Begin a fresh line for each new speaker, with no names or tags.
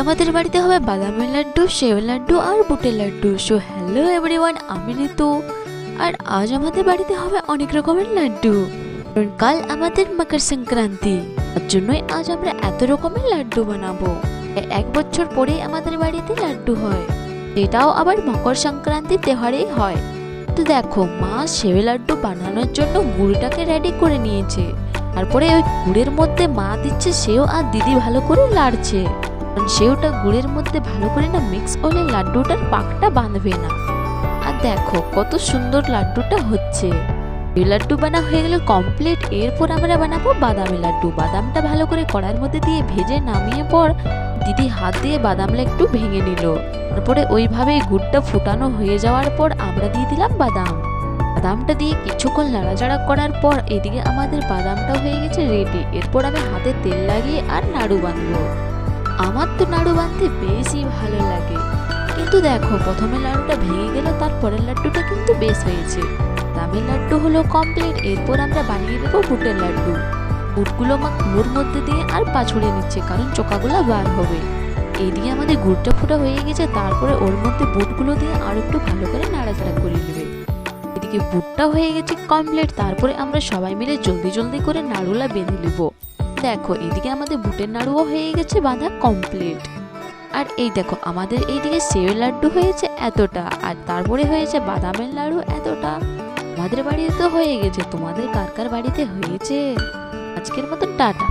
আমাদের বাড়িতে হবে বাদামের লাড্ডু, সেও লাড্ডু আর বুটের লাড্ডু। সো হ্যালো এভরিওয়ান, আমি ঋতু। আর আজ আমাদের বাড়িতে হবে অনেক রকমের লাড্ডু, কারণ কাল আমাদের মকর সংক্রান্তি। তার জন্যই আজ আমরা এত রকমের লাড্ডু বানাবো। এক বছর পরে আমাদের বাড়িতে লাড্ডু হয়, এটাও আবার মকর সংক্রান্তি তেহারেই হয়। তো দেখো, মা সেও লাড্ডু বানানোর জন্য গুড়টাকে রেডি করে নিয়েছে। তারপরে ওই গুড়ের মধ্যে মা দিচ্ছে সেও, আর দিদি ভালো করে লাড়ছে। সেওটা গুড়ের মধ্যে ভালো করে না মিক্স করলে লাড্ডুটার পাকটা বাঁধবে না। আর দেখো কত সুন্দর লাড্ডুটা হচ্ছে। এই লাড্ডু বানা হয়ে গেল কমপ্লিট। এরপর আমরা বানাবো বাদামের লাড্ডু। বাদামটা ভালো করে কড়াইয়ের মধ্যে দিয়ে ভেজে নামিয়ে পর দিদি হাত দিয়ে বাদামটা একটু ভেঙে নিল। তারপরে ওইভাবে গুড়টা ফুটানো হয়ে যাওয়ার পর আমরা দিয়ে দিলাম বাদামটা দিয়ে কিছুক্ষণ নাড়াচাড়া করার পর এদিকে আমাদের বাদামটা হয়ে গেছে রেডি। এরপর আমি হাতে তেল লাগিয়ে আর নাড়ু বাঁধবো। আমার তো নাড়ু বাঁধতে বেশি ভালো লাগে, কিন্তু দেখো প্রথমে লাড্ডুটা ভেঙে গেল, তারপরের লাড্ডুটা কিন্তু বেশ হয়েছে। বাদামের লাড্ডু হলো কমপ্লিট। এরপর আমরা বানিয়ে দেবো বুটের লাড্ডু। বুটগুলো মা কুলোর মধ্যে দিয়ে আর পাছড়ে নিচ্ছে, কারণ চোকাগুলো বার হবে। এইদিকে আমাদের গুড়টা ফোটা হয়ে গেছে, তারপরে ওর মধ্যে বুটগুলো দিয়ে আর একটু ভালো করে নাড়াচাড়া করে নেবে। এদিকে বুটটা হয়ে গেছে কমপ্লিট। তারপরে আমরা সবাই মিলে জলদি জলদি করে নাড়ুলা বেঁধে নেবো। দেখো এদিকে আমাদের বুটের নাড়ুও হয়ে গেছে বাঁধা কমপ্লিট। আর এই দেখো আমাদের এইদিকে সেওয়ের লাড্ডু হয়েছে এতটা, আর তারপরে হয়েছে বাদামের লাড়ু এতটা। আমাদের বাড়িতে তো হয়ে গেছে, তোমাদের কার কার বাড়িতে হয়েছে? আজকের মতো টাটা।